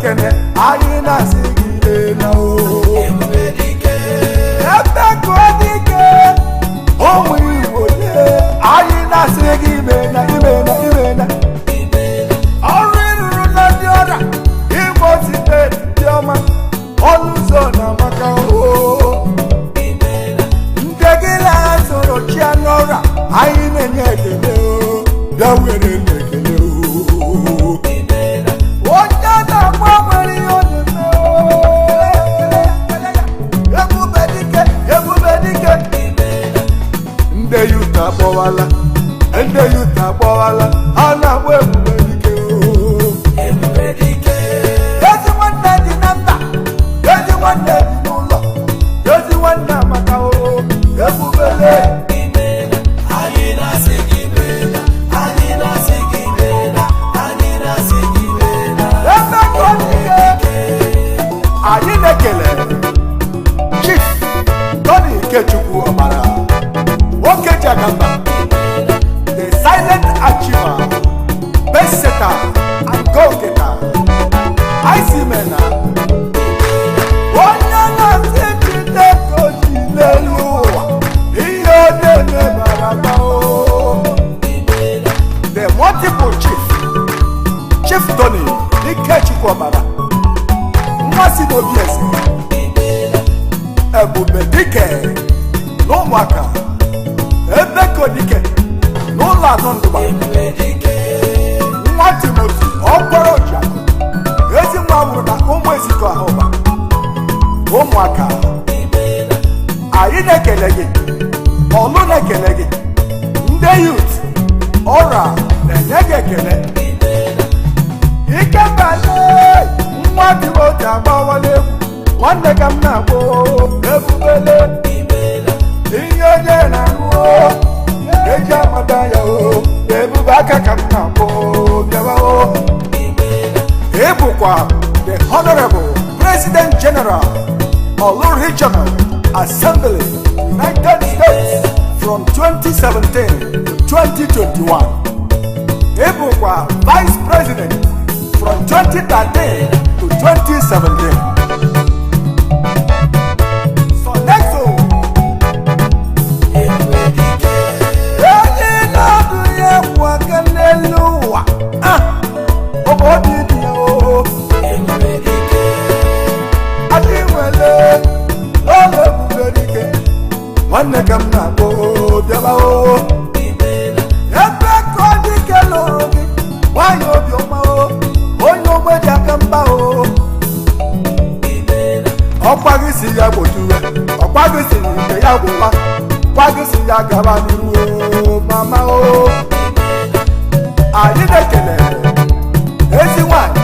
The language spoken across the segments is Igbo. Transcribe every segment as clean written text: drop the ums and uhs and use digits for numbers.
ekene anyị na-asị gị na o ebe ka ọ dị ike ụmụ Igbo anyị na-asị gị imena ọrụ ịrụrụ na ndị ọrịa Imo steeti dị ọma ọnụ ụzọ na maka nke gị na-asoro chi anụ ọrịa anyị na-enye ekele bịa were ekele onye na-agba nwere ihe ọ na-eme ebube dike ndị yuta agbọwala ha na-agba ebube dike ezi nwanne dị na nta ezi nwanne dị n'ụlọ ezi nwanne amaka ebubele anyị na-ekele Chief Tony Ikechukwu Ọbara nwoke ji aka mba the silent achiever best setter and goal getter Isimena onye na-asị Chineke oji n'elu ụwa ihe ọ na-eme bara the multiple Chief Tony Ikechukwu Ọbara mmasị n'obi eze ebube dike n'ụmụaka ebe kodike n'ụlọ anọ ndụba nwa Timoti ọkpọrọ ojiakụ ezi nwa nwụrụ na ụmụ ezikọ ahụba ụmụaka anyị na-ekele gị ọlụ na-ekele gị ndị yut ọra na-enye gị ekele ike mbale nwa Timoti agbawala egwu nwanne ka m na-akpọ ebubele ihe onye na-arụ eji amata ya ebube aka ka m na-akpọ bịawa ịbụkwa the Honorable President General Olu Regional Assembly United States from 2017 to 2021 ịbụkwa Vice President from 2013 to 2017. So next nwanne ka m na-akpọ bịaba ebe ka ọ dị ike lụrụ gị nwanyị obiọma onye ogbe ji aka mba ọkwa gị si ya gbojuwe ọkwa gị si nke ya gwụwa ọkwa gị si ya gaba n'iru mama anyị na-ekele ezi nwanyị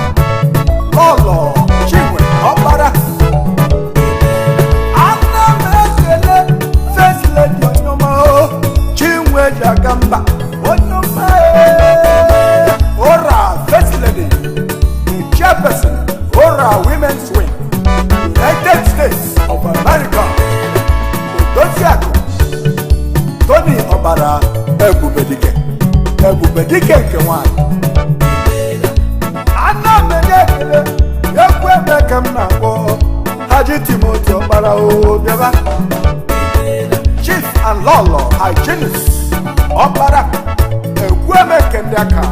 Lọlọ Chinwe Ọkpara ana m ekele First Lady Onyoma Chinwe ji aka mba Onyoma Ora First Lady the Chairperson Ora Women's Wing United States of America Odoziakụ Tony Ọbara Ebubedike nke nwanyị ana m enye ekele ekwu eme ka m na-akpọ Haji Timoti Ọkpara bịaba Chief and Lọlọ Hygienist Ọkpara ekwu eme nke ndị aka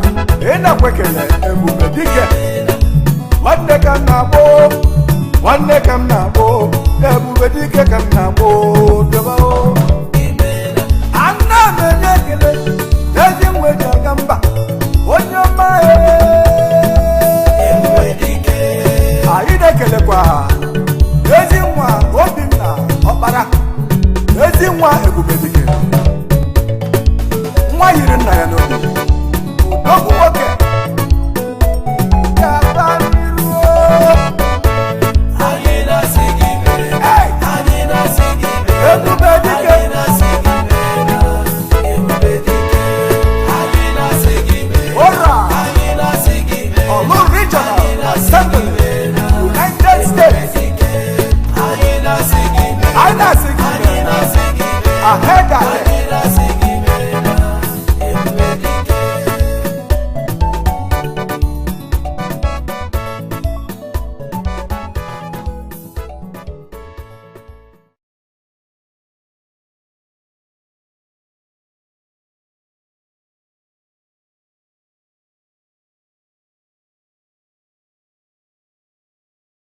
ịna-ekwekele Ebubedike nwanne ka m na-akpọ Ebubedike ka m na-akpọ bịaba ana m enye ekele ezi nwe ji aga mba onye ọma anyị na-ekelekwa ezi nwa Obinna Ọkpara ezi nwa Ebubedike nwa yiri nna ya